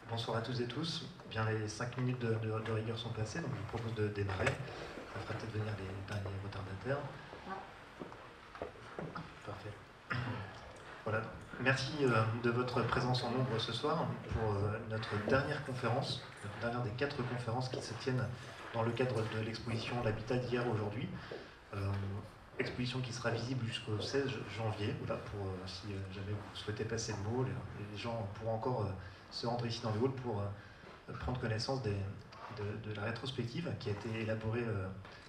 Bonsoir à tous et tous. Bien, les 5 minutes de rigueur sont passées, donc je vous propose de démarrer. Ça fera peut-être venir les derniers retardataires. Parfait. Voilà. Merci de votre présence en nombre ce soir pour notre dernière conférence, la dernière des 4 conférences qui se tiennent dans le cadre de l'exposition L'habitat d'hier aujourd'hui. Exposition qui sera visible jusqu'au 16 janvier. Voilà, pour si jamais vous souhaitez passer le mot, les gens pourront encore se rendre ici dans le hall pour prendre connaissance de la rétrospective qui a été élaborée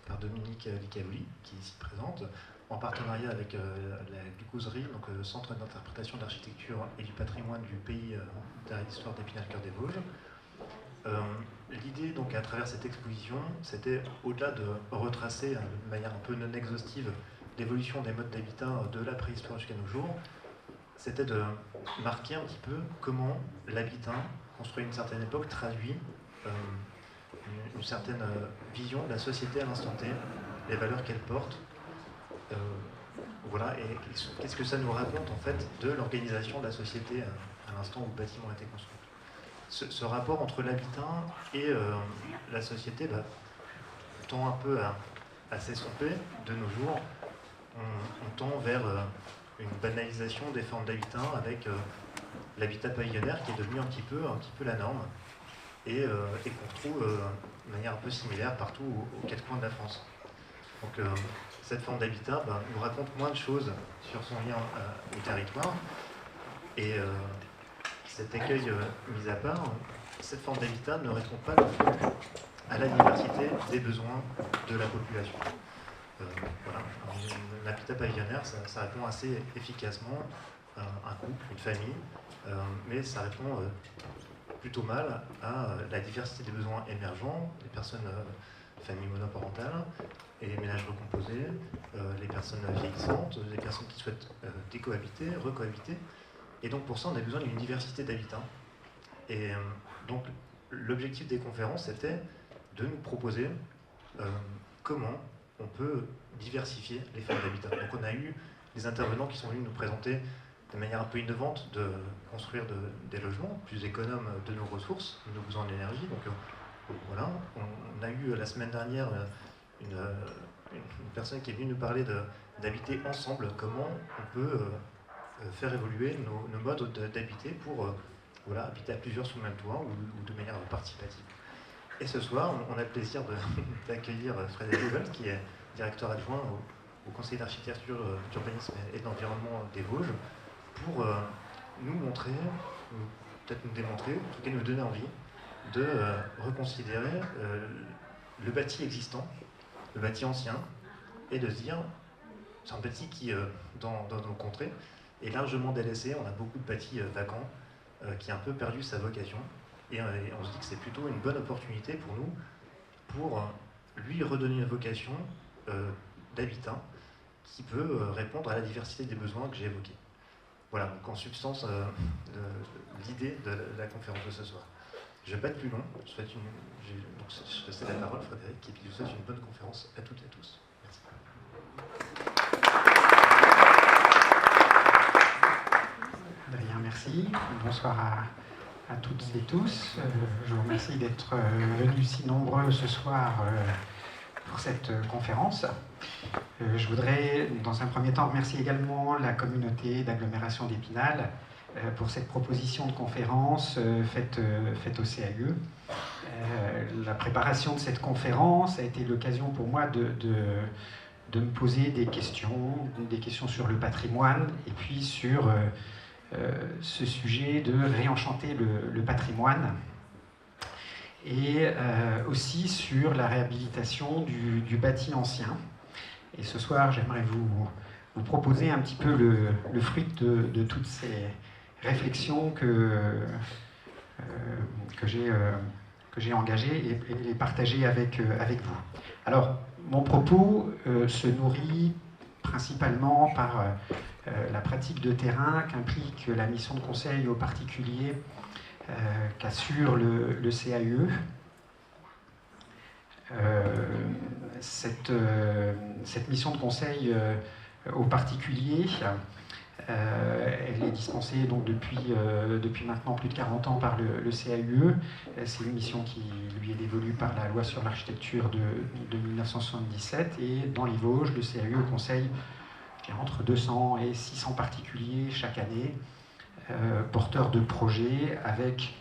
par Dominique Licaoli, qui est ici présente, en partenariat avec la Glucoserie, donc le Centre d'interprétation de l'architecture et du patrimoine du pays d'art et d'histoire d'Épinal-Cœur des Vosges. L'idée, donc, à travers cette exposition, c'était, au-delà de retracer de manière un peu non exhaustive l'évolution des modes d'habitat de la préhistoire jusqu'à nos jours, c'était de marquer un petit peu comment l'habitat, construit à une certaine époque, traduit une certaine vision de la société à l'instant T, les valeurs qu'elle porte. Voilà, et qu'est-ce que ça nous raconte, en fait, de l'organisation de la société à l'instant où le bâtiment a été construit. Ce rapport entre l'habitat et la société tend un peu à s'estomper de nos jours. On tend vers une banalisation des formes d'habitat avec l'habitat pavillonnaire qui est devenu un petit peu la norme et qu'on retrouve de manière un peu similaire partout aux 4 coins de la France. Donc cette forme d'habitat nous raconte moins de choses sur son lien au territoire et cet accueil mis à part, cette forme d'habitat ne répond pas non plus à la diversité des besoins de la population. Voilà. L'habitat pavillonnaire, ça répond assez efficacement à un couple, une famille, mais ça répond plutôt mal à la diversité des besoins émergents, les personnes, familles monoparentales, et les ménages recomposés, les personnes vieillissantes, les personnes qui souhaitent décohabiter, recohabiter. Et donc pour ça, on a besoin d'une diversité d'habitats. Et donc l'objectif des conférences, c'était de nous proposer comment on peut diversifier les formes d'habitat. Donc on a eu des intervenants qui sont venus nous présenter de manière un peu innovante de construire des logements plus économes de nos ressources, de nos besoins d'énergie. Donc voilà, on a eu la semaine dernière une personne qui est venue nous parler d'habiter ensemble, comment on peut faire évoluer nos modes d'habiter pour voilà, habiter à plusieurs sous le même toit ou de manière participative. Et ce soir, on a le plaisir d'accueillir Frédéric Level, qui est directeur adjoint au Conseil d'architecture, d'urbanisme et de l'environnement des Vosges, pour nous montrer, peut-être nous démontrer, en tout cas nous donner envie de reconsidérer le bâti existant, le bâti ancien, et de se dire, c'est un bâti qui, dans nos contrées, est largement délaissé. On a beaucoup de bâtis vacants, qui a un peu perdu sa vocation. Et on se dit que c'est plutôt une bonne opportunité pour nous, pour lui redonner une vocation d'habitat qui peut répondre à la diversité des besoins que j'ai évoqués. Voilà, donc en substance, l'idée de la conférence de ce soir. Je ne vais pas être plus long, je te cède la parole, Frédéric, et puis je vous souhaite une bonne conférence à toutes et à tous. Merci. Adrien, merci. Bonsoir à toutes et tous. Je vous remercie d'être venus si nombreux ce soir pour cette conférence. Je voudrais, dans un premier temps, remercier également la communauté d'agglomération d'Épinal pour cette proposition de conférence faite au CAUE. La préparation de cette conférence a été l'occasion pour moi de me poser des questions sur le patrimoine et puis sur ce sujet de réenchanter le patrimoine et aussi sur la réhabilitation du bâti ancien. Et ce soir, j'aimerais vous proposer un petit peu le fruit de toutes ces réflexions que j'ai engagées et les partager avec vous. Alors, mon propos se nourrit principalement par la pratique de terrain qu'implique la mission de conseil aux particuliers qu'assure le CAUE. Cette mission de conseil aux particuliers Elle est dispensée donc depuis maintenant plus de 40 ans par le CAUE. C'est une mission qui lui est dévolue par la loi sur l'architecture de 1977. Et dans les Vosges, le CAUE conseille entre 200 et 600 particuliers chaque année, porteurs de projets avec,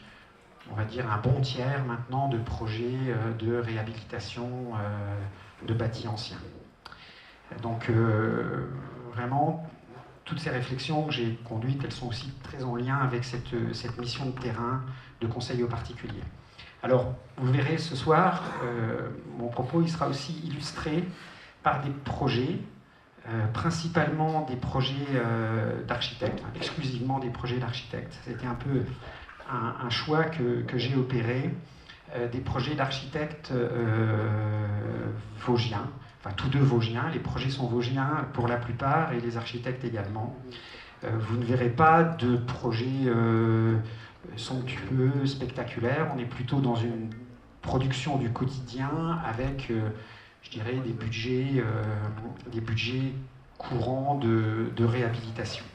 on va dire, un bon tiers maintenant de projets de réhabilitation de bâtis anciens. Donc vraiment, toutes ces réflexions que j'ai conduites, elles sont aussi très en lien avec cette mission de terrain de conseil aux particuliers. Alors, vous verrez ce soir, mon propos il sera aussi illustré par des projets, principalement des projets d'architectes, exclusivement des projets d'architectes. C'était un peu un choix que j'ai opéré, des projets d'architectes vosgiens, enfin tous deux vosgiens, les projets sont vosgiens pour la plupart et les architectes également. Vous ne verrez pas de projets somptueux, spectaculaires, on est plutôt dans une production du quotidien avec, je dirais, des budgets courants de réhabilitation.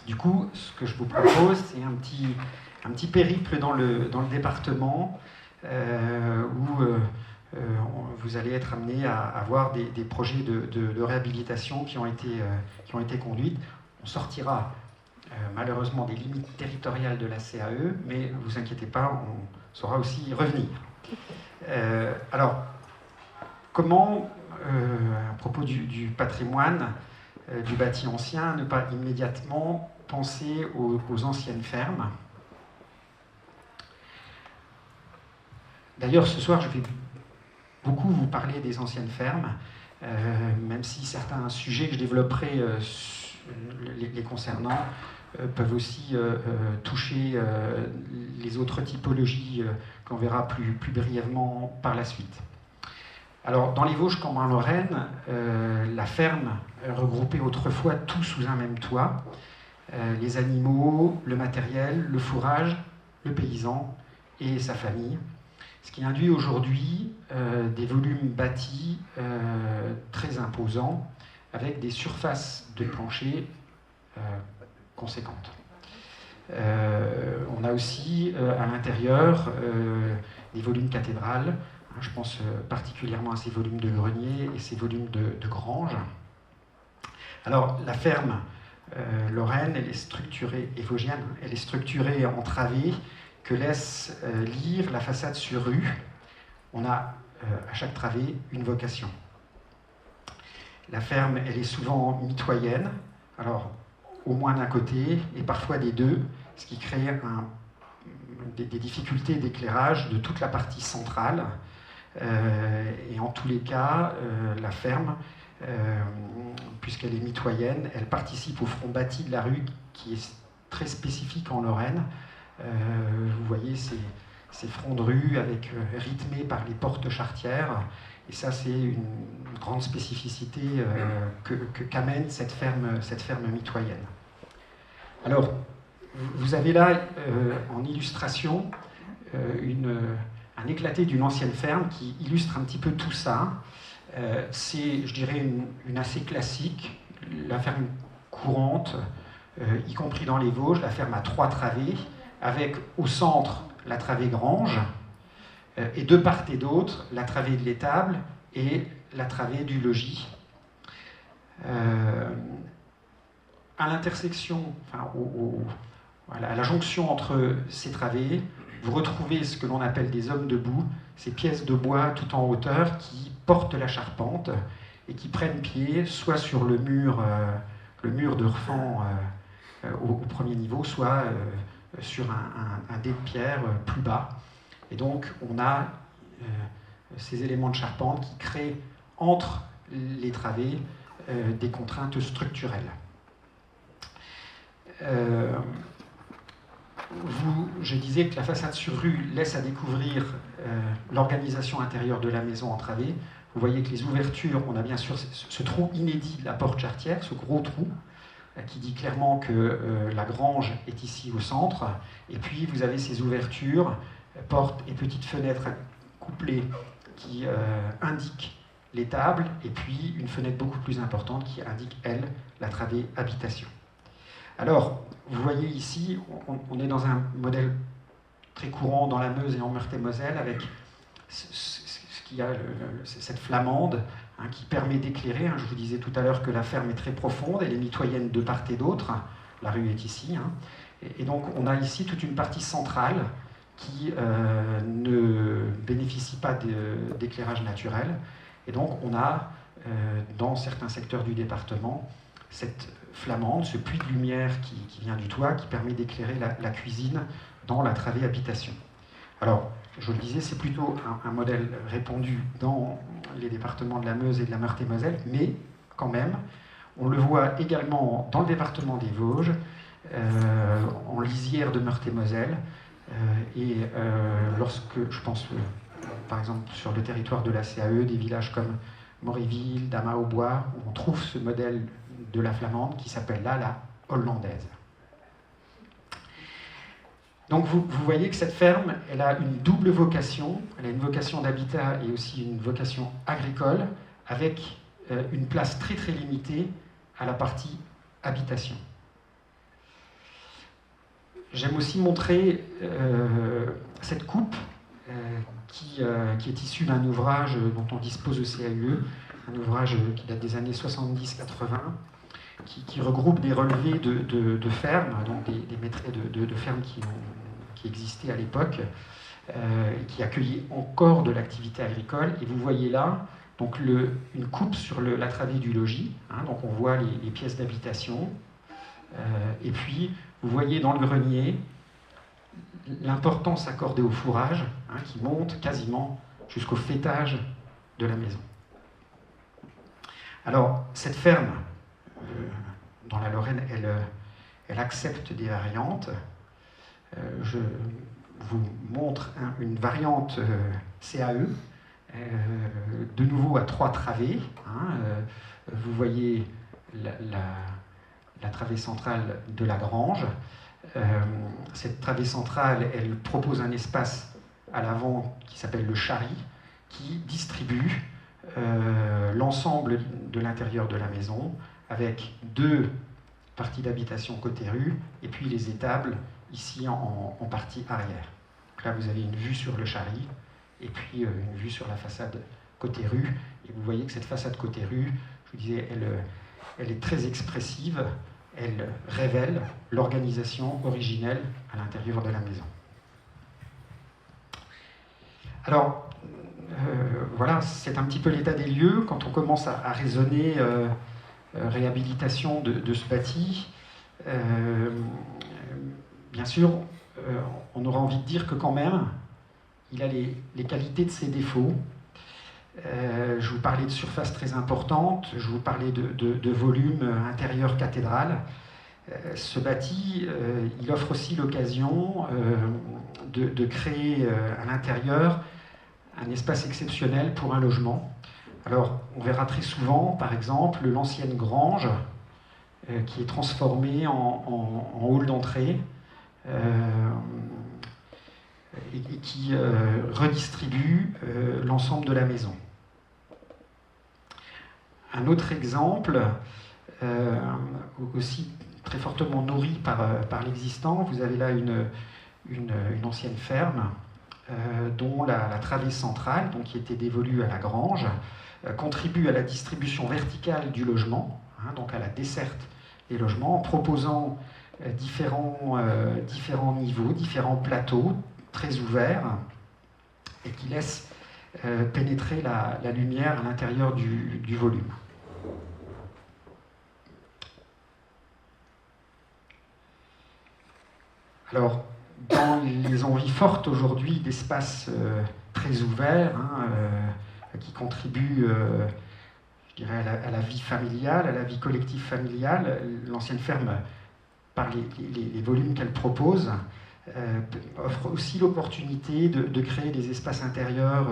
Du coup, ce que je vous propose, c'est un petit périple dans le département où vous allez être amené à voir des projets de réhabilitation qui ont été conduites. On sortira malheureusement des limites territoriales de la CAE, mais ne vous inquiétez pas, on saura aussi y revenir. Alors, comment, à propos du patrimoine du bâti ancien, ne pas immédiatement penser aux anciennes fermes? D'ailleurs, ce soir, je vais beaucoup vous parler des anciennes fermes, même si certains sujets que je développerai les concernant peuvent aussi toucher les autres typologies qu'on verra plus brièvement par la suite. Alors, dans les Vosges comme en Lorraine, la ferme regroupait autrefois tout sous un même toit, les animaux, le matériel, le fourrage, le paysan et sa famille, ce qui induit aujourd'hui des volumes bâtis très imposants, avec des surfaces de plancher conséquentes. On a aussi à l'intérieur des volumes cathédrales. Je pense particulièrement à ces volumes de greniers et ces volumes de granges. Alors, la ferme lorraine, elle est structurée, et vosgienne, elle est structurée en travées que laisse lire la façade sur rue. On a à chaque travée une vocation. La ferme, elle est souvent mitoyenne, alors au moins d'un côté et parfois des deux, ce qui crée des difficultés d'éclairage de toute la partie centrale. Et en tous les cas, la ferme, puisqu'elle est mitoyenne, elle participe au front bâti de la rue qui est très spécifique en Lorraine. Vous voyez ces fronts de rue rythmés par les portes charretières. Et ça, c'est une grande spécificité qu'amène cette ferme mitoyenne. Alors, vous avez là en illustration un éclaté d'une ancienne ferme qui illustre un petit peu tout ça. C'est, je dirais, une assez classique, la ferme courante, y compris dans les Vosges, la ferme à 3 travées, avec au centre la travée grange, et de part et d'autre la travée de l'étable et la travée du logis. À l'intersection, à la jonction entre ces travées, vous retrouvez ce que l'on appelle des hommes debout, ces pièces de bois tout en hauteur qui portent la charpente et qui prennent pied soit sur le mur de refend au premier niveau, soit sur un dé de pierre plus bas. Et donc on a ces éléments de charpente qui créent entre les travées des contraintes structurelles. Je disais que la façade sur rue laisse à découvrir l'organisation intérieure de la maison en travée. Vous voyez que les ouvertures, on a bien sûr ce trou inédit, la porte charretière, ce gros trou, qui dit clairement que la grange est ici au centre. Et puis vous avez ces ouvertures, portes et petites fenêtres couplées qui indiquent l'étable, et puis une fenêtre beaucoup plus importante qui indique, elle, la travée habitation. Alors, vous voyez ici, on est dans un modèle très courant dans la Meuse et en Meurthe-et-Moselle, avec cette flamande qui permet d'éclairer. Je vous disais tout à l'heure que la ferme est très profonde, elle est mitoyenne de part et d'autre. La rue est ici. Et donc, on a ici toute une partie centrale qui ne bénéficie pas d'éclairage naturel. Et donc, on a, dans certains secteurs du département, cette flamande, ce puits de lumière qui vient du toit, qui permet d'éclairer la cuisine dans la travée habitation. Alors, je le disais, c'est plutôt un modèle répandu dans les départements de la Meuse et de la Meurthe-et-Moselle, mais quand même, on le voit également dans le département des Vosges, en lisière de Meurthe-et-Moselle, lorsque, je pense, par exemple, sur le territoire de la CAE, des villages comme Moréville, Damas-au-Bois, où on trouve ce modèle de la flamande qui s'appelle là la hollandaise. Donc vous voyez que cette ferme, elle a une double vocation. Elle a une vocation d'habitat et aussi une vocation agricole, avec une place très très limitée à la partie habitation. J'aime aussi montrer cette coupe qui est issue d'un ouvrage dont on dispose au CAUE, un ouvrage qui date des années 70-80, qui regroupe des relevés de fermes, donc des maîtres de fermes qui existaient à l'époque, qui accueillaient encore de l'activité agricole. Et vous voyez là donc une coupe sur la travée du logis, donc on voit les pièces d'habitation, et puis vous voyez dans le grenier l'importance accordée au fourrage, qui monte quasiment jusqu'au faîtage de la maison. Alors, cette ferme, dans la Lorraine, elle accepte des variantes. Je vous montre une variante CAE, de nouveau à 3 travées. Vous voyez la travée centrale de la grange. Cette travée centrale, elle propose un espace à l'avant qui s'appelle le charri, qui distribue l'ensemble de l'intérieur de la maison, avec 2 parties d'habitation côté rue, et puis les étables ici en partie arrière. Donc là, vous avez une vue sur le charri, et puis une vue sur la façade côté rue. Et vous voyez que cette façade côté rue, je vous disais, elle est très expressive. Elle révèle l'organisation originelle à l'intérieur de la maison. Alors, voilà, c'est un petit peu l'état des lieux. Quand on commence à raisonner réhabilitation de ce bâti, bien sûr, on aura envie de dire que quand même, il a les qualités de ses défauts. Je vous parlais de surface très importante, je vous parlais de volume intérieur cathédrale. Ce bâti, il offre aussi l'occasion de créer à l'intérieur un espace exceptionnel pour un logement. Alors, on verra très souvent, par exemple, l'ancienne grange qui est transformée en hall d'entrée et qui redistribue l'ensemble de la maison. Un autre exemple, aussi très fortement nourri par l'existant, vous avez là une ancienne ferme dont la travée centrale, donc qui était dévolue à la grange, contribue à la distribution verticale du logement, donc à la desserte des logements, en proposant différents niveaux, différents plateaux très ouverts, et qui laissent pénétrer la lumière à l'intérieur du volume. Alors, dans les envies fortes aujourd'hui d'espaces très ouverts, qui contribuent, je dirais, à la vie familiale, à la vie collective familiale, l'ancienne ferme, par les volumes qu'elle propose, offre aussi l'opportunité de créer des espaces intérieurs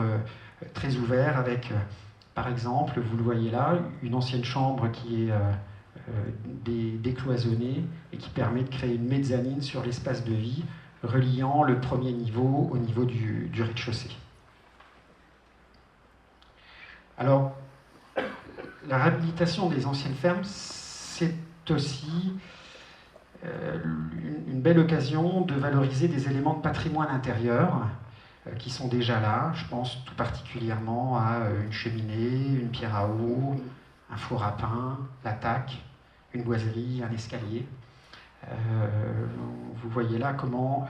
très ouverts avec, par exemple, vous le voyez là, une ancienne chambre qui est décloisonnée et qui permet de créer une mezzanine sur l'espace de vie, reliant le premier niveau au niveau du rez-de-chaussée. Alors, la réhabilitation des anciennes fermes, c'est aussi une belle occasion de valoriser des éléments de patrimoine intérieur qui sont déjà là. Je pense tout particulièrement à une cheminée, une pierre à eau, un four à pain, la taque, une boiserie, un escalier. Vous voyez là comment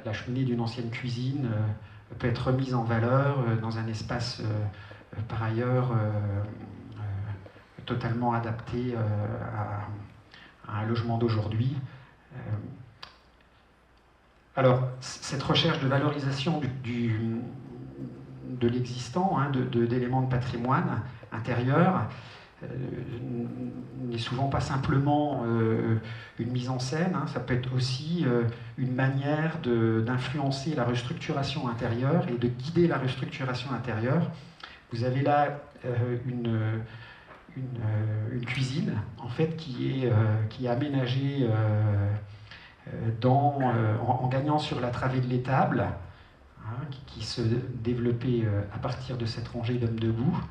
la cheminée d'une ancienne cuisine peut être remise en valeur dans un espace par ailleurs totalement adapté à un logement d'aujourd'hui. Alors, cette recherche de valorisation de l'existant, hein, d'éléments de patrimoine intérieur, n'est souvent pas simplement une mise en scène, hein, ça peut être aussi une manière d'influencer la restructuration intérieure et de guider la restructuration intérieure. Vous avez là une cuisine en fait, qui est aménagée en gagnant sur la travée de l'étable, hein, qui se développait à partir de cette rangée d'hommes debout.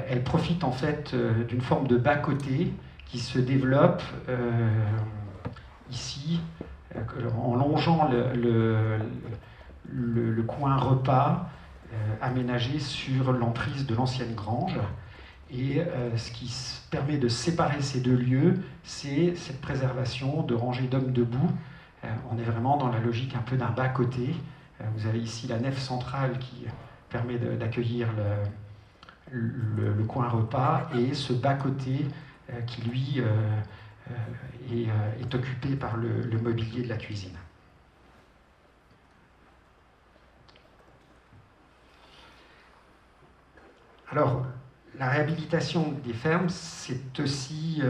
Elle profite en fait d'une forme de bas-côté qui se développe ici en longeant le coin repas aménagé sur l'emprise de l'ancienne grange. Et ce qui permet de séparer ces deux lieux, c'est cette préservation de rangées d'hommes debout. On est vraiment dans la logique un peu d'un bas-côté. Vous avez ici la nef centrale qui permet d'accueillir le coin repas et ce bas-côté qui, lui, est occupé par le mobilier de la cuisine. Alors, la réhabilitation des fermes, c'est aussi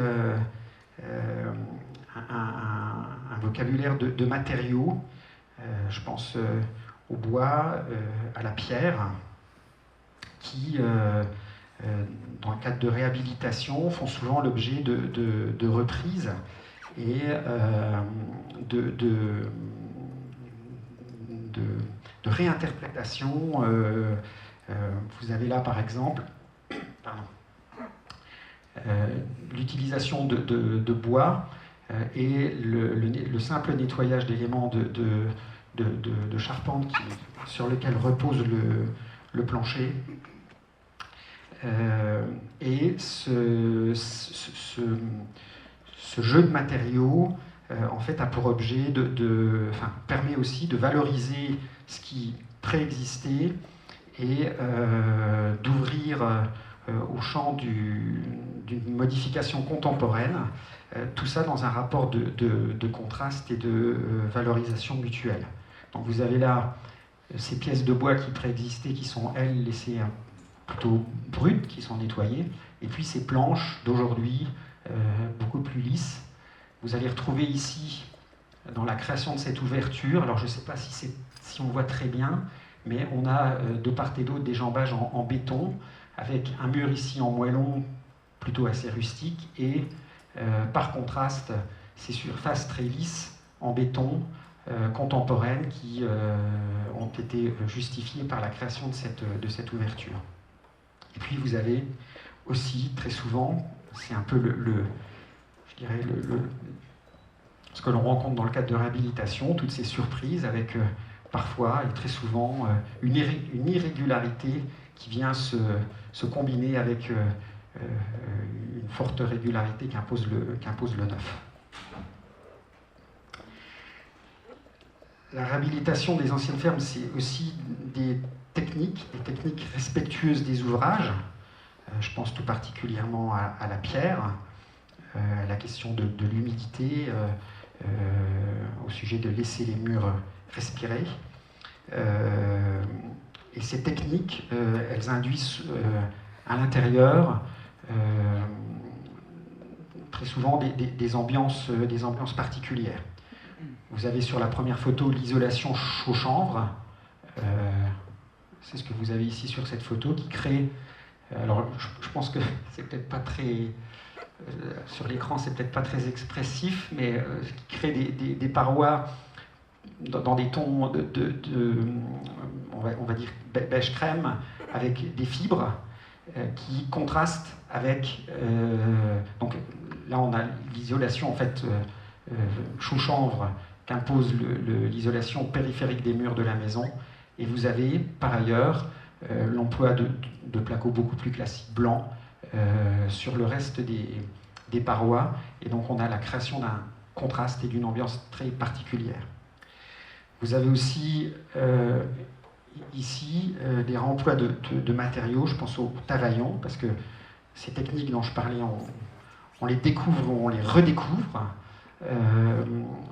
un vocabulaire de matériaux. Je pense au bois, à la pierre, qui, dans le cadre de réhabilitation, font souvent l'objet de reprises et de réinterprétation. Vous avez là, par exemple, l'utilisation de bois et le simple nettoyage d'éléments de charpente sur lequel repose le plancher. Et ce jeu de matériaux en fait, a pour objet permet aussi de valoriser ce qui préexistait et d'ouvrir au champ d'une modification contemporaine, tout ça dans un rapport de contraste et de valorisation mutuelle. Donc vous avez là ces pièces de bois qui préexistaient, qui sont, elles, laissées plutôt brutes, qui sont nettoyées, et puis ces planches d'aujourd'hui, beaucoup plus lisses. Vous allez retrouver ici, dans la création de cette ouverture, alors je ne sais pas si on voit très bien, mais on a de part et d'autre des jambages en béton, avec un mur ici en moellon plutôt assez rustique, et par contraste, ces surfaces très lisses en béton, contemporaines, qui ont été justifiées par la création de cette ouverture. Et puis vous avez aussi, très souvent, c'est un peu ce que l'on rencontre dans le cadre de réhabilitation, toutes ces surprises avec parfois et très souvent une irrégularité qui vient se combiner avec une forte régularité qu'impose le neuf. La réhabilitation des anciennes fermes, c'est aussi des techniques respectueuses des ouvrages. Je pense tout particulièrement à la pierre, à la question de l'humidité, au sujet de laisser les murs respirer. Et ces techniques, elles induisent à l'intérieur très souvent des ambiances particulières. Vous avez sur la première photo l'isolation chaud-chanvre. C'est ce que vous avez ici sur cette photo qui crée... Alors je pense que c'est peut-être pas très... sur l'écran, c'est peut-être pas très expressif, mais qui crée des parois dans des tons on va dire beige crème, avec des fibres qui contraste avec... donc là, on a l'isolation, en fait, chou-chanvre qu'impose l'isolation périphérique des murs de la maison. Et vous avez, par ailleurs, l'emploi de placo beaucoup plus classiques blancs sur le reste des parois. Et donc, on a la création d'un contraste et d'une ambiance très particulière. Vous avez aussi ici des réemplois de matériaux, je pense au tavaillon, parce que ces techniques dont je parlais, on les découvre ou on les redécouvre.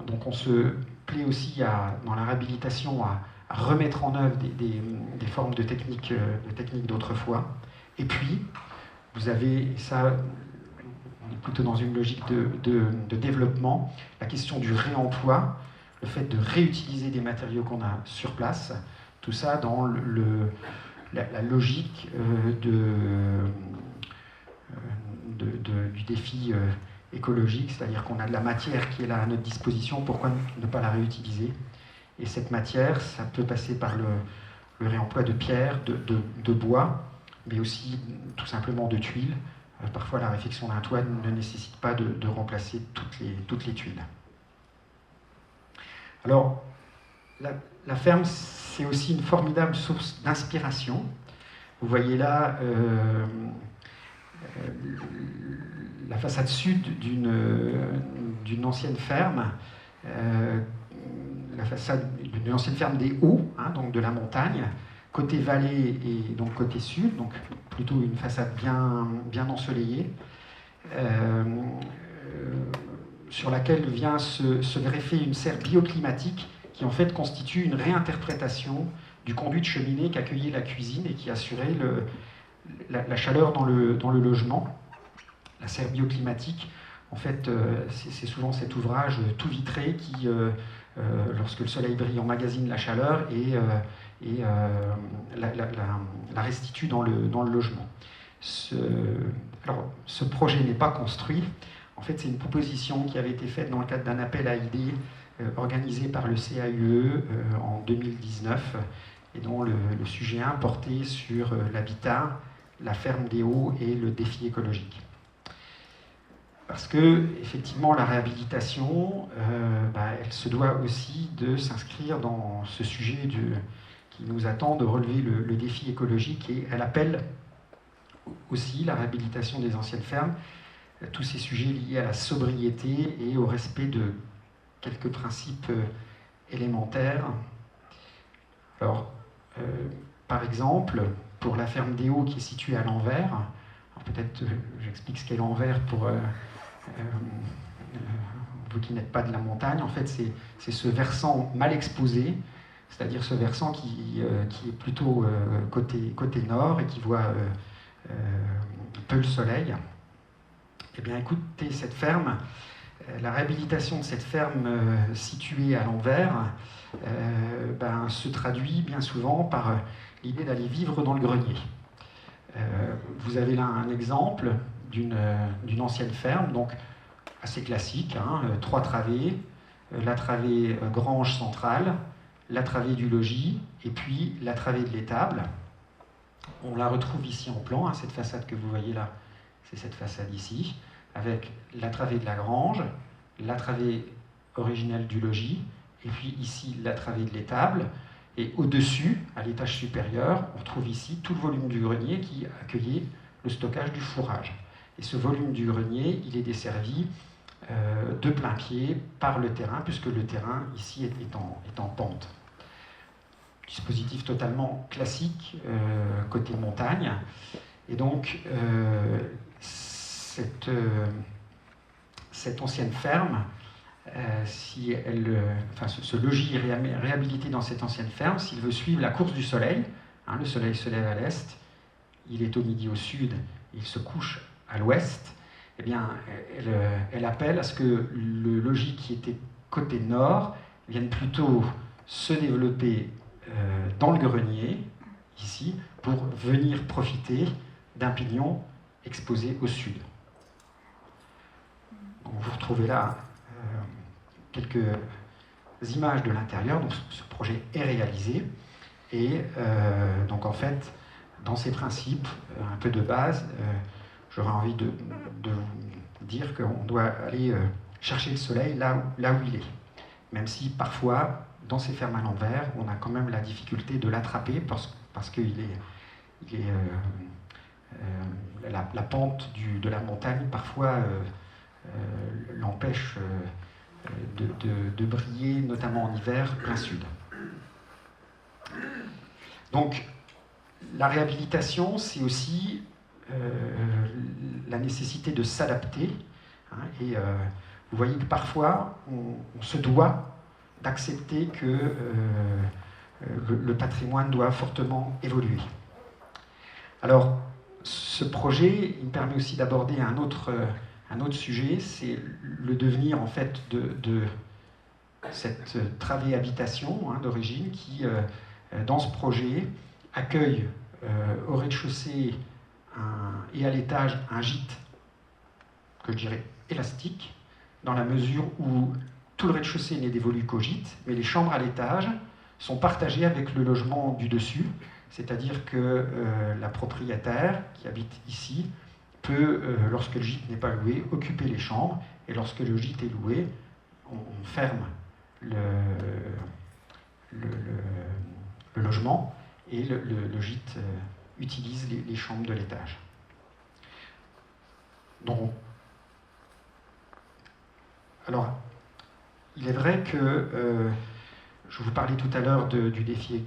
Donc on se plaît aussi dans la réhabilitation à remettre en œuvre des formes de techniques d'autrefois. Et puis, vous avez, et ça, on est plutôt dans une logique de développement, la question du réemploi, le fait de réutiliser des matériaux qu'on a sur place, tout ça dans la logique du défi écologique, c'est-à-dire qu'on a de la matière qui est là à notre disposition, pourquoi ne pas la réutiliser? Et cette matière, ça peut passer par le réemploi de pierres, de bois, mais aussi tout simplement de tuiles. Parfois, la réfection d'un toit ne nécessite pas de remplacer toutes les tuiles. Alors, la ferme, c'est aussi une formidable source d'inspiration. Vous voyez là la façade sud d'une ancienne ferme, la façade d'une ancienne ferme des Hauts, donc de la montagne, côté vallée et donc côté sud, donc plutôt une façade bien ensoleillée, sur laquelle vient se greffer une serre bioclimatique qui en fait constitue une réinterprétation du conduit de cheminée qu'accueillait la cuisine et qui assurait la chaleur dans le logement. La serre bioclimatique, en fait, c'est souvent cet ouvrage tout vitré qui, lorsque le soleil brille, emmagasine la chaleur et la restitue dans le logement. Alors, ce projet n'est pas construit. En fait, c'est une proposition qui avait été faite dans le cadre d'un appel à idées organisé par le CAUE en 2019 et dont le sujet 1 portait sur l'habitat, la ferme des Hauts et le défi écologique. Parce que, effectivement, la réhabilitation, elle se doit aussi de s'inscrire dans ce sujet qui nous attend de relever le défi écologique, et elle appelle aussi la réhabilitation des anciennes fermes, tous ces sujets liés à la sobriété et au respect de quelques principes élémentaires. Alors, par exemple, pour la ferme des Hauts qui est située à l'envers, peut-être j'explique ce qu'est l'envers pour vous qui n'êtes pas de la montagne. En fait, c'est ce versant mal exposé, c'est-à-dire ce versant qui est plutôt côté nord et qui voit peu le soleil. Eh bien, écoutez, cette ferme, la réhabilitation de cette ferme située à l'envers se traduit bien souvent par l'idée d'aller vivre dans le grenier. Vous avez là un exemple d'une ancienne ferme, donc assez classique, 3 travées, la travée grange centrale, la travée du logis, et puis la travée de l'étable. On la retrouve ici en plan, cette façade que vous voyez là, c'est cette façade ici, avec la travée de la grange, la travée originelle du logis, et puis ici la travée de l'étable, et au-dessus, à l'étage supérieur, on retrouve ici tout le volume du grenier qui accueillait le stockage du fourrage. Et ce volume du grenier, il est desservi de plein pied par le terrain, puisque le terrain ici est en pente. Dispositif totalement classique, côté montagne. Et donc, cette ancienne ferme, ce logis est réhabilité dans cette ancienne ferme, s'il veut suivre la course du soleil, le soleil se lève à l'est, il est au midi au sud, il se couche à l'ouest, eh bien, elle appelle à ce que le logis qui était côté nord vienne plutôt se développer dans le grenier, ici, pour venir profiter d'un pignon exposé au sud. Donc, vous retrouvez là quelques images de l'intérieur. Donc, ce projet est réalisé et donc en fait dans ces principes, un peu de base, j'aurais envie de vous dire qu'on doit aller chercher le soleil là où il est. Même si parfois, dans ces fermes à l'envers, on a quand même la difficulté de l'attraper parce que la pente de la montagne parfois l'empêche de briller, notamment en hiver, plein sud. Donc, la réhabilitation, c'est aussi la nécessité de s'adapter. Et vous voyez que parfois, on se doit d'accepter que le patrimoine doit fortement évoluer. Alors, ce projet, il me permet aussi d'aborder un autre sujet, c'est le devenir en fait de cette travée habitation d'origine qui, dans ce projet, accueille au rez-de-chaussée et à l'étage un gîte que je dirais élastique, dans la mesure où tout le rez-de-chaussée n'est dévolu qu'au gîte, mais les chambres à l'étage sont partagées avec le logement du dessus, c'est-à-dire que la propriétaire qui habite ici peut, lorsque le gîte n'est pas loué, occuper les chambres, et lorsque le gîte est loué, on ferme le logement, et le gîte utilise les chambres de l'étage. Donc, alors, il est vrai que je vous parlais tout à l'heure du défi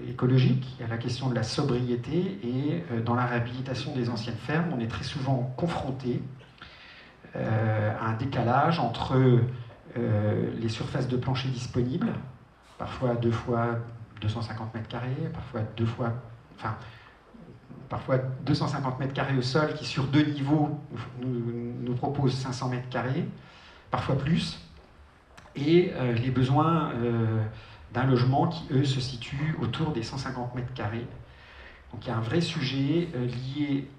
écologique, il y a la question de la sobriété, et dans la réhabilitation des anciennes fermes, on est très souvent confronté à un décalage entre les surfaces de plancher disponibles, parfois 2 fois 250 mètres carrés, parfois 250 mètres carrés au sol, qui sur 2 niveaux nous propose 500 mètres carrés, parfois plus, et les besoins d'un logement qui, eux, se situent autour des 150 mètres carrés. Donc il y a un vrai sujet lié,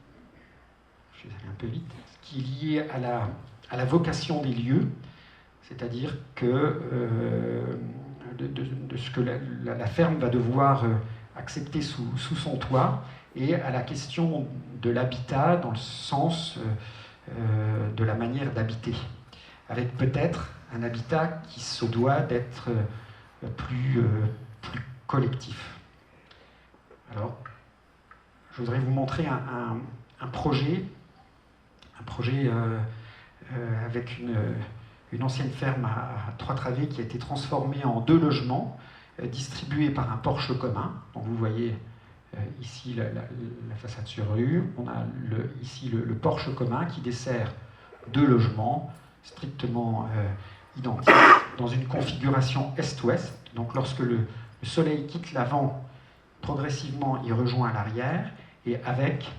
je vais aller un peu vite, qui est lié à la vocation des lieux, c'est-à-dire que de ce que la ferme va devoir accepter sous son toit, et à la question de l'habitat dans le sens de la manière d'habiter, avec peut-être un habitat qui se doit d'être plus collectif. Alors, je voudrais vous montrer un projet avec une ancienne ferme à Trois-Travées qui a été transformée en 2 logements distribués par un porche commun. Donc vous voyez ici la façade sur rue, on a ici le porche commun qui dessert 2 logements strictement identiques dans une configuration est-ouest. Donc lorsque le soleil quitte l'avant, progressivement il rejoint l'arrière, et avec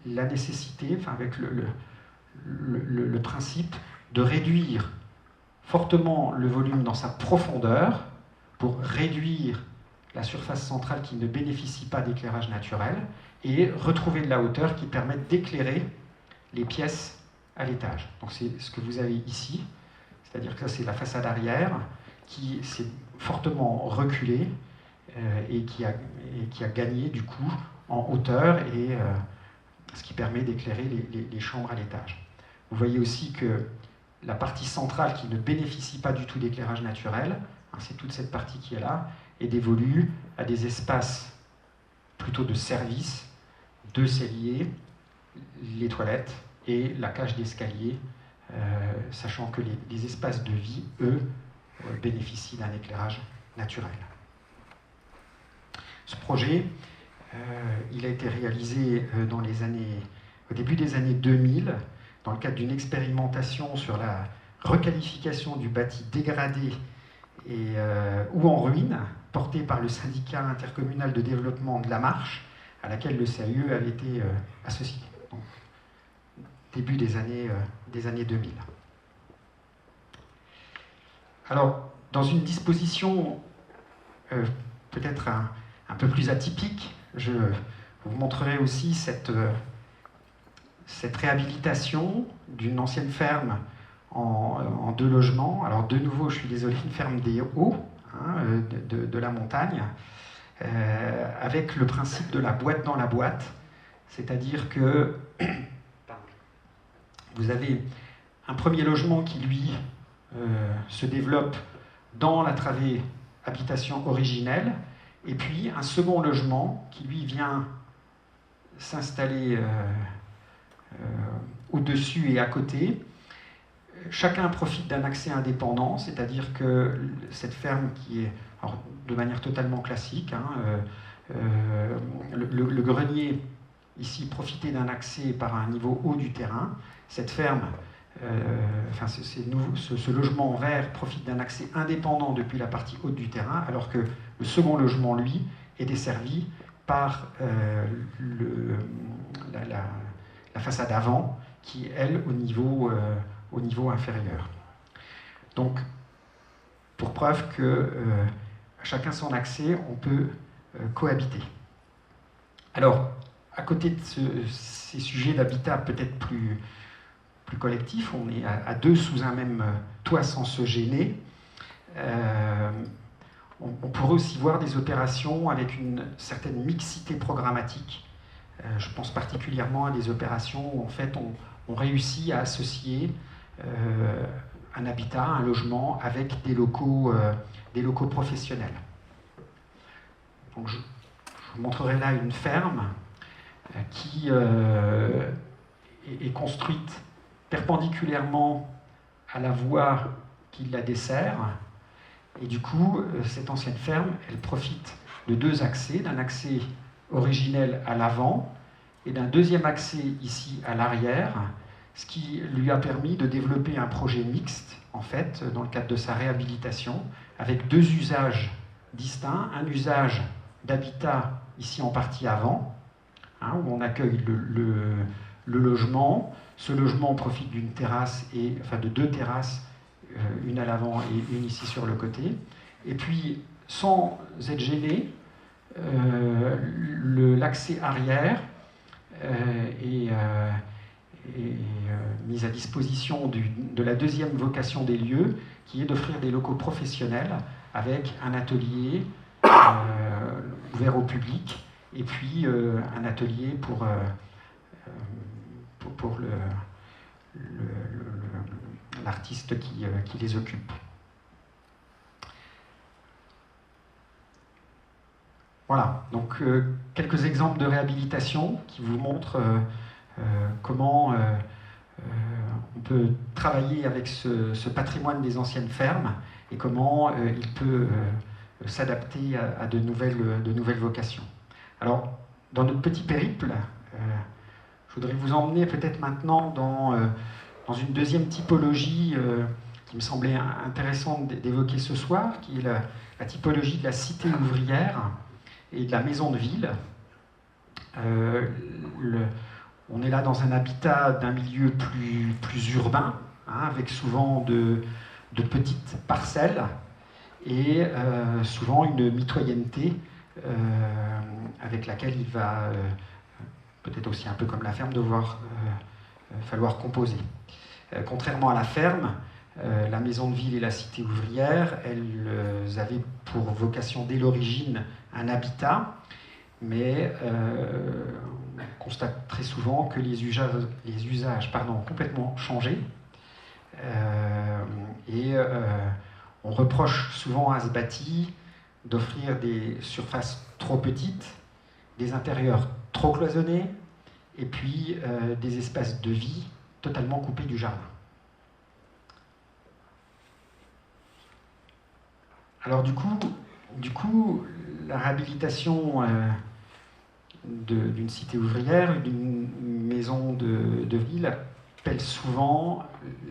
la nécessité, avec le principe de réduire fortement le volume dans sa profondeur pour réduire la surface centrale qui ne bénéficie pas d'éclairage naturel et retrouver de la hauteur qui permette d'éclairer les pièces à l'étage. Donc c'est ce que vous avez ici, c'est-à-dire que ça c'est la façade arrière qui s'est fortement reculée et qui a gagné du coup en hauteur, et ce qui permet d'éclairer les chambres à l'étage. Vous voyez aussi que la partie centrale qui ne bénéficie pas du tout d'éclairage naturel, c'est toute cette partie qui est là, est dévolue à des espaces plutôt de service, 2 celliers, les toilettes et la cage d'escalier, sachant que les espaces de vie, eux, bénéficient d'un éclairage naturel. Ce projet, il a été réalisé au début des années 2000, dans le cadre d'une expérimentation sur la requalification du bâti dégradé ou en ruine, portée par le syndicat intercommunal de développement de la Marche, à laquelle le CAUE avait été associé. Donc, début des années 2000. Alors, dans une disposition peut-être un peu plus atypique, je vous montrerai aussi cette réhabilitation d'une ancienne ferme en 2 logements. Alors de nouveau, je suis désolé, une ferme des Hauts, de la montagne, avec le principe de la boîte dans la boîte, c'est-à-dire que vous avez un premier logement qui, lui, se développe dans la travée habitation originelle, et puis un second logement qui, lui, vient s'installer au-dessus et à côté. Chacun profite d'un accès indépendant, c'est-à-dire que cette ferme qui est, alors, de manière totalement classique, le grenier ici profitait d'un accès par un niveau haut du terrain. Cette ferme, ce logement en vert profite d'un accès indépendant depuis la partie haute du terrain, alors que le second logement, lui, est desservi par la façade avant, qui est, elle, au niveau inférieur. Donc, pour preuve que chacun son accès, on peut cohabiter. Alors, à côté de ces sujets d'habitat peut-être plus collectifs, on est à deux sous un même toit sans se gêner. On pourrait aussi voir des opérations avec une certaine mixité programmatique. Je pense particulièrement à des opérations où en fait on réussit à associer un habitat, un logement avec des locaux professionnels. Donc je vous montrerai là une ferme qui est construite perpendiculairement à la voie qui la dessert. Et du coup, cette ancienne ferme, elle profite de deux accès, d'un accès originel à l'avant et d'un deuxième accès ici à l'arrière, ce qui lui a permis de développer un projet mixte, en fait, dans le cadre de sa réhabilitation, avec deux usages distincts. Un usage d'habitat, ici en partie avant, où on accueille le logement. Ce logement profite d'une terrasse, de deux terrasses, une à l'avant et une ici sur le côté. Et puis, sans être gêné, l'accès arrière est mis à disposition de la deuxième vocation des lieux, qui est d'offrir des locaux professionnels avec un atelier ouvert au public et puis un atelier pour l'artiste qui les occupe. Voilà, donc quelques exemples de réhabilitation qui vous montrent comment on peut travailler avec ce patrimoine des anciennes fermes et comment il peut s'adapter à de nouvelles vocations. Alors, dans notre petit périple, je voudrais vous emmener peut-être maintenant dans une deuxième typologie qui me semblait intéressante d'évoquer ce soir, qui est la typologie de la cité ouvrière et de la maison de ville. On est là dans un habitat d'un milieu plus urbain, avec souvent de petites parcelles et souvent une mitoyenneté avec laquelle il va, peut-être aussi un peu comme la ferme, falloir composer. Contrairement à la ferme, la maison de ville et la cité ouvrière, elles avaient pour vocation dès l'origine un habitat, mais on constate très souvent que les usages ont complètement changé. On reproche souvent à ce bâti d'offrir des surfaces trop petites, des intérieurs trop cloisonnés, et puis des espaces de vie totalement coupés du jardin. Alors du coup, la réhabilitation d'une cité ouvrière, d'une maison de ville, appelle souvent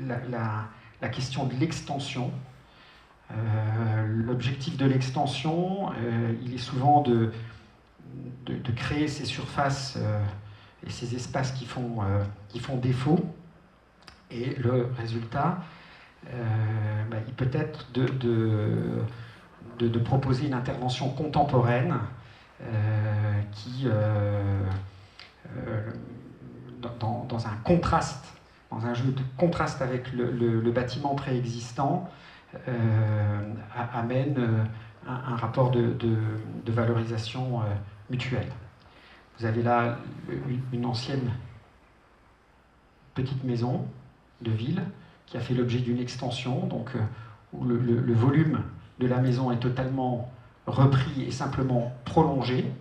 la question de l'extension. L'objectif de l'extension, il est souvent de créer ces surfaces et ces espaces qui font défaut. Et le résultat, il peut être de proposer une intervention contemporaine qui, dans un contraste, dans un jeu de contraste avec le bâtiment préexistant, amène un rapport de valorisation mutuelle. Vous avez là une ancienne petite maison de ville qui a fait l'objet d'une extension, donc où le volume de la maison est totalement repris et simplement prolongé,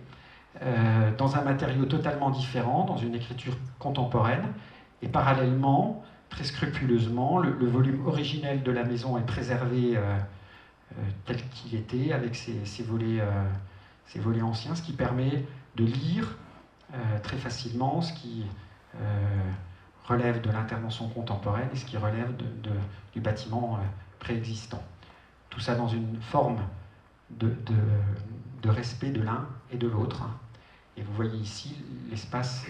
dans un matériau totalement différent, dans une écriture contemporaine, et parallèlement, très scrupuleusement, le volume originel de la maison est préservé tel qu'il était, avec ses volets anciens, ce qui permet de lire très facilement ce qui relève de l'intervention contemporaine et ce qui relève du bâtiment préexistant. Tout ça dans une forme de respect de l'un et de l'autre. Et vous voyez ici l'espace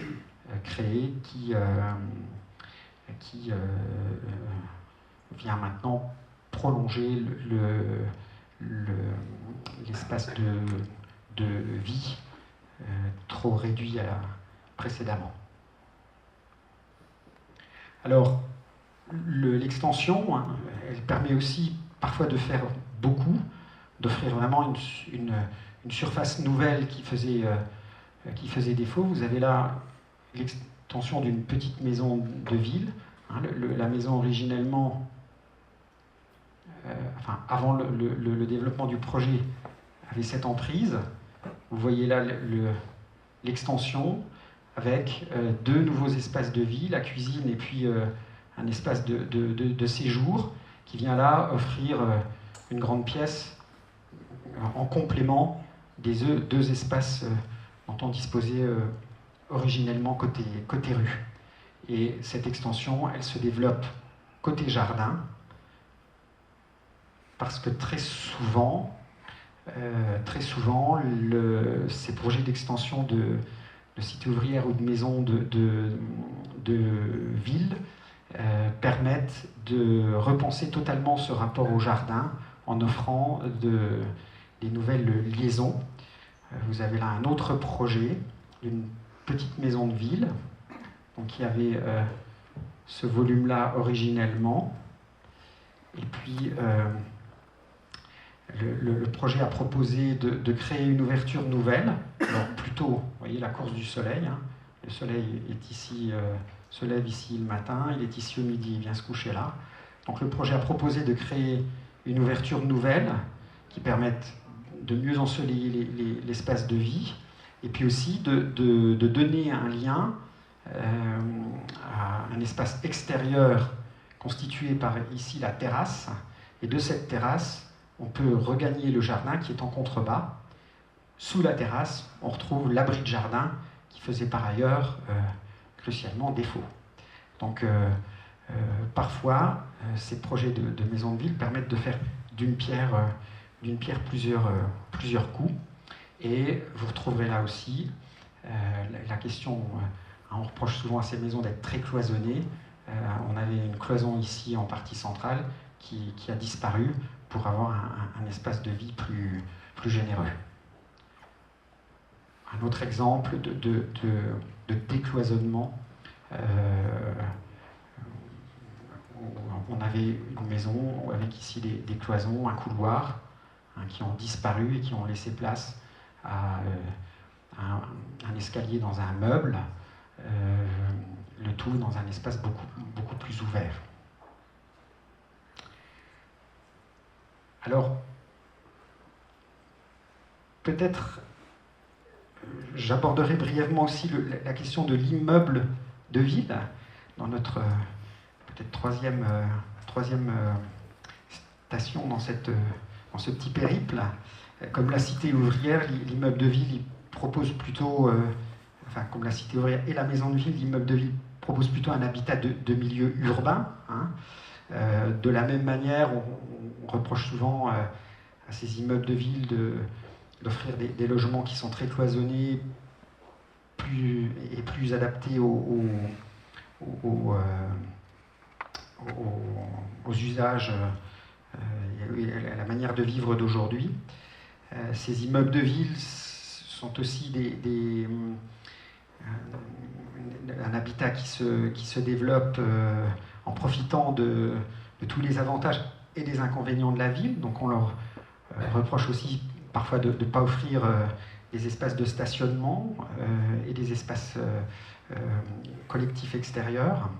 créé qui vient maintenant prolonger l'espace de vie trop réduit précédemment. Alors, l'extension, hein, elle permet aussi parfois de faire beaucoup, d'offrir vraiment une surface nouvelle qui faisait défaut. Vous avez là l'extension d'une petite maison de ville. Hein, la maison originellement, avant le développement du projet, avait cette emprise. Vous voyez là l'extension avec deux nouveaux espaces de vie, la cuisine et puis un espace de séjour qui vient là offrir une grande pièce en complément des deux espaces dont on disposait originellement côté rue. Et cette extension, elle se développe côté jardin, parce que très souvent ces projets d'extension de cités ouvrières ou de maisons de ville permettent de repenser totalement ce rapport au jardin en offrant des nouvelles liaisons. Vous avez là un autre projet d'une petite maison de ville, donc qui avait ce volume-là originellement. Et puis le projet a proposé de créer une ouverture nouvelle. Alors plutôt, vous voyez la course du soleil. Hein. Le soleil est ici, se lève ici le matin, il est ici au midi, il vient se coucher là. Donc le projet a proposé de créer une ouverture nouvelle qui permette de mieux ensoleiller l'espace de vie, et puis aussi de donner un lien à un espace extérieur constitué par ici la terrasse, et de cette terrasse, on peut regagner le jardin qui est en contrebas. Sous la terrasse, on retrouve l'abri de jardin qui faisait par ailleurs crucialement défaut. Donc parfois, ces projets de maisons de ville permettent de faire d'une pierre plusieurs coups. Et vous retrouverez là aussi la question, on reproche souvent à ces maisons d'être très cloisonnées. On avait une cloison ici en partie centrale qui a disparu pour avoir un espace de vie plus généreux. Un autre exemple de décloisonnement, on avait une maison avec ici des cloisons, un couloir, hein, qui ont disparu et qui ont laissé place à un escalier dans un meuble, le tout dans un espace beaucoup plus ouvert. Alors, peut-être j'aborderai brièvement aussi la question de l'immeuble de ville dans notre peut-être troisième station dans ce petit périple. Comme la cité ouvrière, l'immeuble de ville il propose plutôt, comme la cité ouvrière et la maison de ville, l'immeuble de ville propose plutôt un habitat de milieu urbain. Hein. De la même manière, on reproche souvent à ces immeubles de ville d'offrir des logements qui sont très cloisonnés et plus adaptés aux usages et à la manière de vivre d'aujourd'hui. Ces immeubles de ville sont aussi un habitat qui se développe en profitant de tous les avantages et des inconvénients de la ville. Donc on leur reproche aussi parfois de ne pas offrir des espaces de stationnement et des espaces collectifs extérieurs.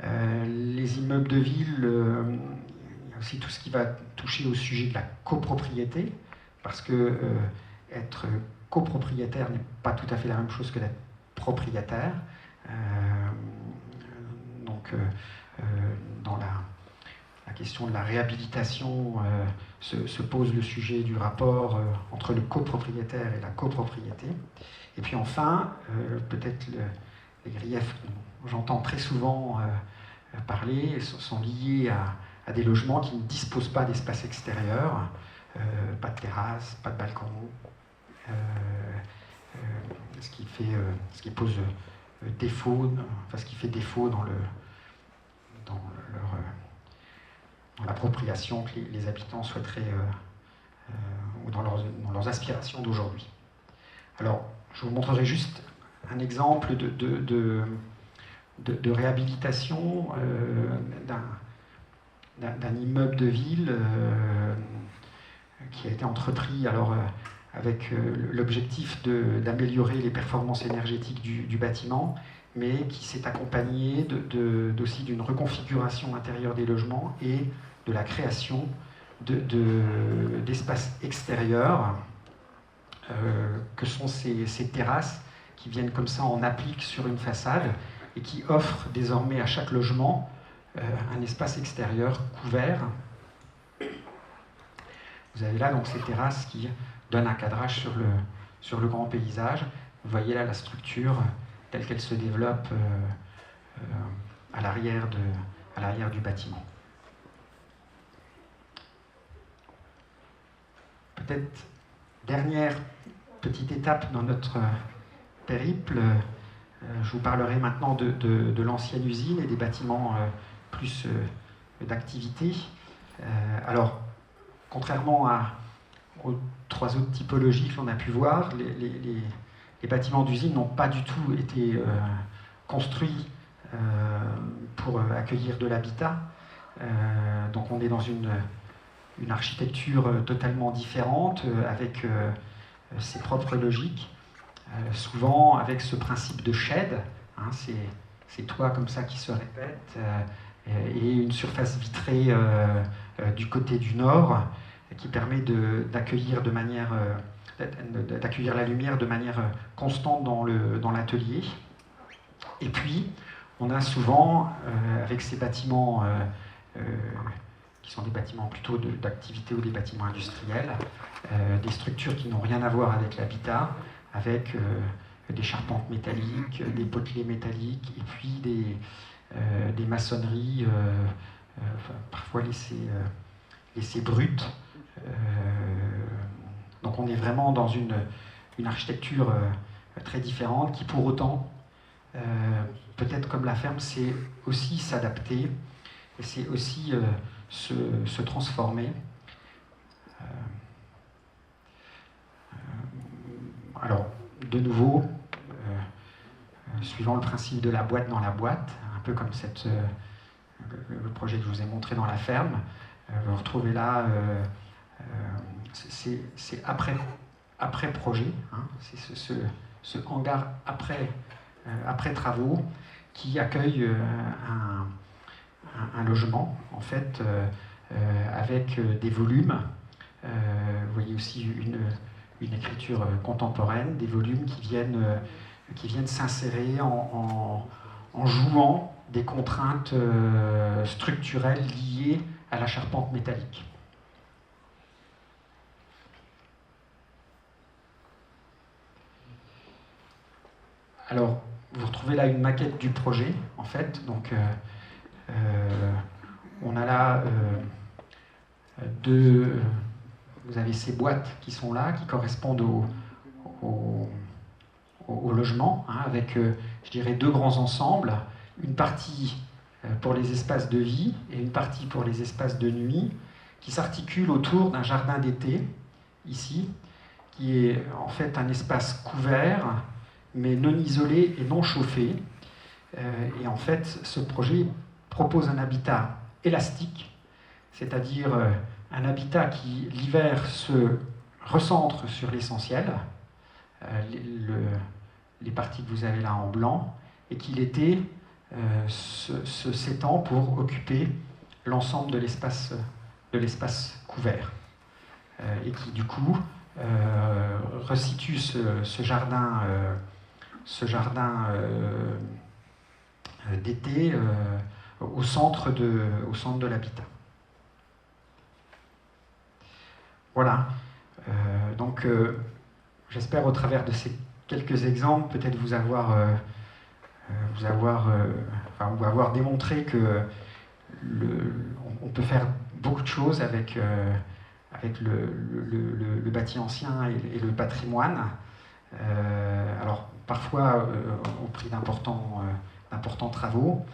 Les immeubles de ville, il y a aussi tout ce qui va toucher au sujet de la copropriété, parce que être copropriétaire n'est pas tout à fait la même chose que d'être propriétaire. Donc, dans la question de la réhabilitation, se pose le sujet du rapport entre le copropriétaire et la copropriété. Et puis enfin, peut-être les griefs dont j'entends très souvent parler sont liés à des logements qui ne disposent pas d'espace extérieur, pas de terrasse, pas de balcon, ce qui pose défaut, enfin ce qui fait défaut dans l'appropriation que les habitants souhaiteraient, ou dans leurs aspirations d'aujourd'hui. Alors, je vous montrerai juste un exemple de réhabilitation d'un immeuble de ville qui a été entrepris avec l'objectif d'améliorer les performances énergétiques du bâtiment, mais qui s'est accompagné aussi d'une reconfiguration intérieure des logements et de la création d'espaces extérieurs que sont ces terrasses qui viennent comme ça en applique sur une façade et qui offrent désormais à chaque logement un espace extérieur couvert. Vous avez là donc ces terrasses qui donnent un cadrage sur le grand paysage. Vous voyez là la structure telle qu'elle se développe à l'arrière du bâtiment. Peut-être dernière petite étape dans notre périple, je vous parlerai maintenant de l'ancienne usine et des bâtiments plus d'activité. Alors, contrairement aux trois autres typologies que l'on a pu voir, les bâtiments d'usine n'ont pas du tout été construits pour accueillir de l'habitat. Donc on est dans une architecture totalement différente, avec ses propres logiques, souvent avec ce principe de shed, hein, ces toits comme ça qui se répètent, et une surface vitrée du côté du nord qui permet d'accueillir la lumière de manière constante dans l'atelier. Et puis, on a souvent, avec ces bâtiments qui sont des bâtiments plutôt d'activité ou des bâtiments industriels, des structures qui n'ont rien à voir avec l'habitat, avec des charpentes métalliques, des potelets métalliques, et puis des maçonneries parfois laissées brutes. Donc on est vraiment dans une architecture très différente qui pour autant, peut-être comme la ferme, c'est aussi s'adapter, et c'est aussi se transformer. Alors, de nouveau, suivant le principe de la boîte dans la boîte, un peu comme le projet que je vous ai montré dans la ferme, vous retrouvez là, c'est après projet, hein, c'est ce hangar après travaux qui accueille un logement, en fait, avec des volumes. Vous voyez aussi une écriture contemporaine, des volumes qui viennent s'insérer en jouant des contraintes structurelles liées à la charpente métallique. Alors, vous retrouvez là une maquette du projet, en fait. Donc, on a là vous avez ces boîtes qui sont là, qui correspondent au logement, hein, avec, je dirais, deux grands ensembles. Une partie pour les espaces de vie et une partie pour les espaces de nuit, qui s'articulent autour d'un jardin d'été, ici, qui est en fait un espace couvert, mais non isolé et non chauffé. Et en fait, ce projet propose un habitat élastique, c'est-à-dire un habitat qui, l'hiver, se recentre sur l'essentiel, les parties que vous avez là en blanc, et qu'il était s'étend pour occuper l'ensemble de l'espace couvert, et qui du coup resitue ce jardin d'été au centre de l'habitat. Voilà. Donc, j'espère au travers de ces quelques exemples, peut-être vous avoir démontré que on peut faire beaucoup de choses avec le bâti ancien et le patrimoine. Alors, parfois, au prix d'importants travaux.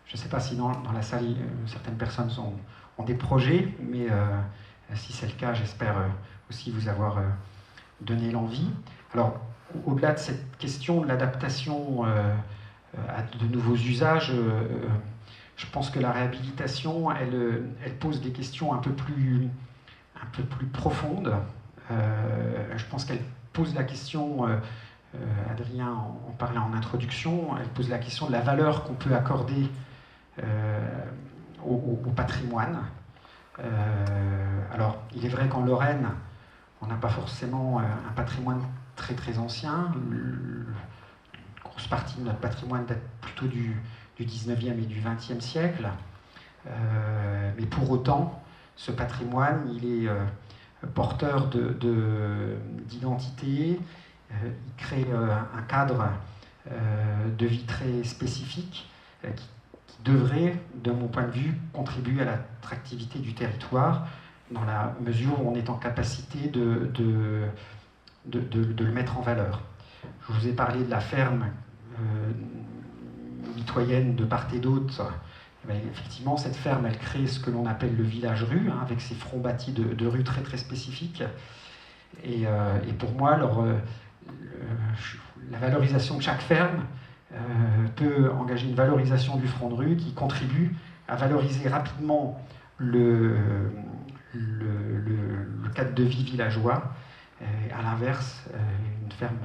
Je ne sais pas si dans la salle, certaines personnes ont des projets, mais si c'est le cas, j'espère aussi vous avoir donné l'envie. Alors, au-delà de cette question de l'adaptation à de nouveaux usages, je pense que la réhabilitation, elle pose des questions un peu plus profondes. Je pense qu'elle pose la question, Adrien en parlait en introduction, elle pose la question de la valeur qu'on peut accorder au patrimoine. Alors, il est vrai qu'en Lorraine, on n'a pas forcément un patrimoine très très ancien. Une grosse partie de notre patrimoine date plutôt du 19e et du 20e siècle. Mais pour autant, ce patrimoine, il est porteur d'identité, il crée un cadre de vie très spécifique qui devrait, de mon point de vue, contribuer à l'attractivité du territoire dans la mesure où on est en capacité de le mettre en valeur. Je vous ai parlé de la ferme mitoyenne de part et d'autre. Effectivement, cette ferme, elle crée ce que l'on appelle le village-rue, hein, avec ses fronts bâtis de rues très très spécifiques. Et pour moi, la valorisation de chaque ferme peut engager une valorisation du front de rue qui contribue à valoriser rapidement le cadre de vie villageois. À l'inverse, une ferme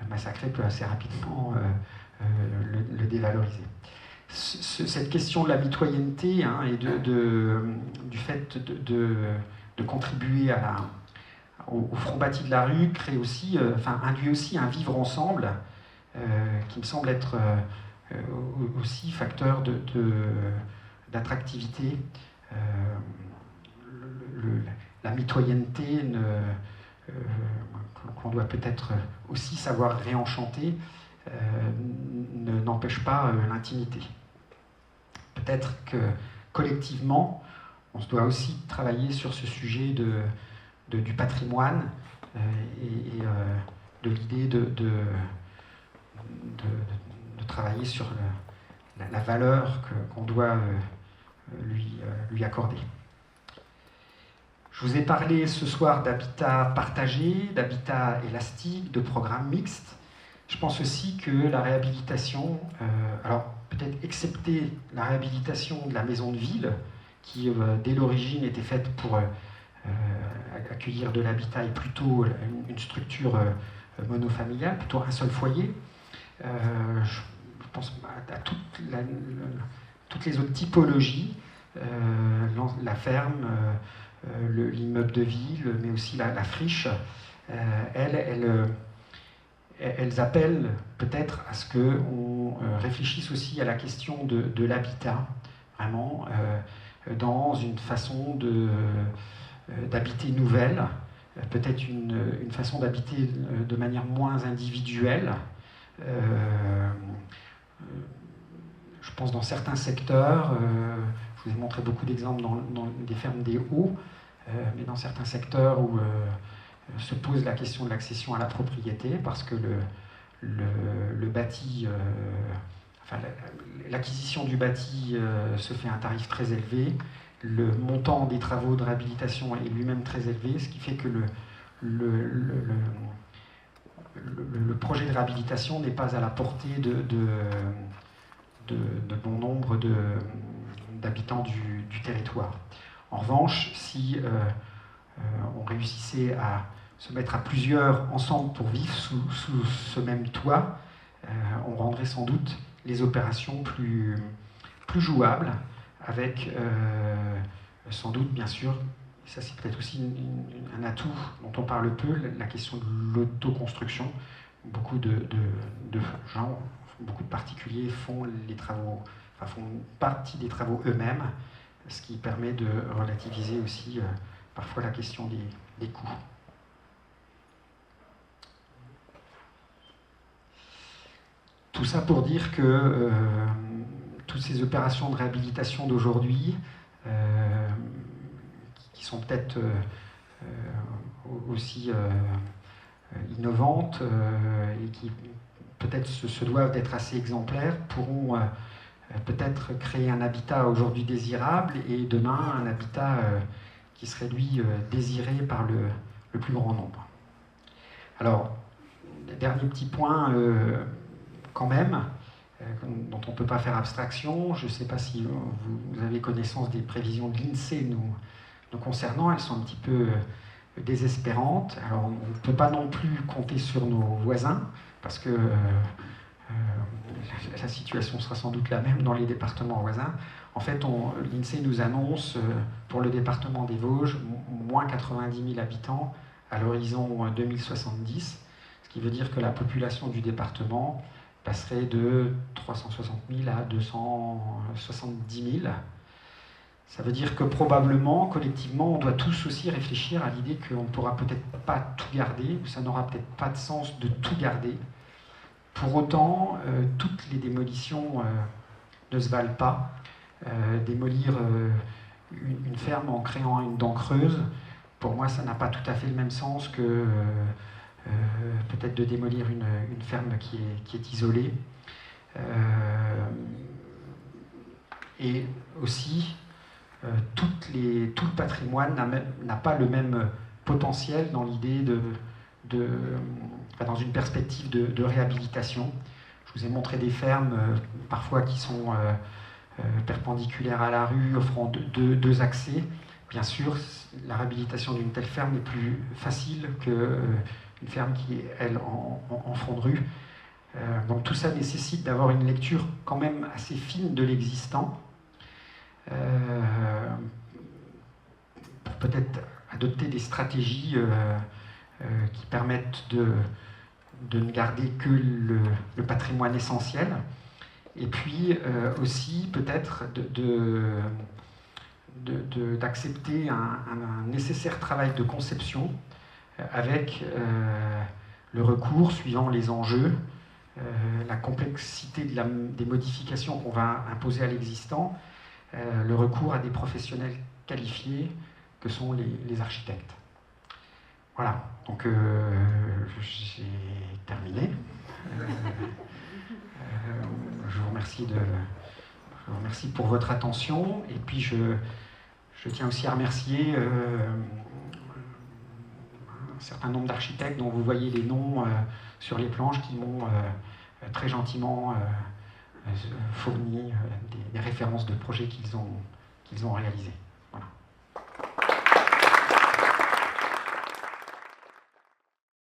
massacrée peut assez rapidement le dévaloriser. Cette question de la mitoyenneté, hein, et du fait de contribuer au front bâti de la rue crée aussi, induit aussi un vivre ensemble qui me semble être aussi facteur d'attractivité. La mitoyenneté qu'on doit peut-être aussi savoir réenchanter n'empêche pas l'intimité. Peut-être que collectivement, on se doit aussi travailler sur ce sujet du patrimoine et de l'idée de travailler sur la valeur qu'on doit lui accorder. Je vous ai parlé ce soir d'habitat partagé, d'habitat élastique, de programmes mixtes. Je pense aussi que la réhabilitation, alors peut-être excepté la réhabilitation de la maison de ville, qui dès l'origine était faite pour accueillir de l'habitat et plutôt une structure monofamiliale, plutôt un seul foyer. Je pense à toutes les autres typologies, la ferme, l'immeuble de ville, mais aussi la friche. Elles appellent peut-être à ce qu'on réfléchisse aussi à la question de l'habitat, vraiment, dans une façon d'habiter nouvelle, peut-être une façon d'habiter de manière moins individuelle. Je pense dans certains secteurs, je vous ai montré beaucoup d'exemples dans des fermes des Hauts, mais dans certains secteurs où se pose la question de l'accession à la propriété, parce que le bâti, l'acquisition du bâti se fait à un tarif très élevé, le montant des travaux de réhabilitation est lui-même très élevé, ce qui fait que le projet de réhabilitation n'est pas à la portée de bon nombre d'habitants du territoire. En revanche, si on réussissait à se mettre à plusieurs ensemble pour vivre sous ce même toit, on rendrait sans doute les opérations plus jouables, avec sans doute, bien sûr, et ça c'est peut-être aussi un atout dont on parle peu, la question de l'autoconstruction. Beaucoup de gens, beaucoup de particuliers font les travaux, font partie des travaux eux-mêmes, ce qui permet de relativiser aussi parfois la question des coûts. Tout ça pour dire que toutes ces opérations de réhabilitation d'aujourd'hui, qui sont peut-être aussi innovantes et qui peut-être se doivent d'être assez exemplaires, pourront peut-être créer un habitat aujourd'hui désirable et demain un habitat qui serait lui désiré par le plus grand nombre. Alors, dernier petit point quand même, dont on ne peut pas faire abstraction. Je ne sais pas si vous avez connaissance des prévisions de l'INSEE nous concernant. Elles sont un petit peu désespérantes. Alors, on ne peut pas non plus compter sur nos voisins, parce que la situation sera sans doute la même dans les départements voisins. En fait, l'INSEE nous annonce, pour le département des Vosges, moins 90 000 habitants à l'horizon 2070, ce qui veut dire que la population du département passerait de 360 000 à 270 000. Ça veut dire que probablement, collectivement, on doit tous aussi réfléchir à l'idée qu'on ne pourra peut-être pas tout garder, ou ça n'aura peut-être pas de sens de tout garder. Pour autant, toutes les démolitions ne se valent pas. Démolir une ferme en créant une dent creuse, pour moi, ça n'a pas tout à fait le même sens que peut-être de démolir une ferme qui est isolée. Et aussi, tout le patrimoine n'a pas le même potentiel dans l'idée dans une perspective de réhabilitation. Je vous ai montré des fermes parfois qui sont perpendiculaires à la rue, offrant deux accès. Bien sûr, la réhabilitation d'une telle ferme est plus facile qu'une ferme qui est, elle, en fond de rue. Donc tout ça nécessite d'avoir une lecture quand même assez fine de l'existant, pour peut-être adopter des stratégies qui permettent de ne garder que le patrimoine essentiel, et puis aussi peut-être d'accepter un nécessaire travail de conception avec le recours, suivant les enjeux, la complexité des modifications qu'on va imposer à l'existant, le recours à des professionnels qualifiés que sont les architectes. Voilà, donc j'ai terminé. Je vous remercie pour votre attention, et puis je tiens aussi à remercier un certain nombre d'architectes dont vous voyez les noms sur les planches, qui m'ont très gentiment fourni des références de projets qu'ils ont réalisés. Voilà.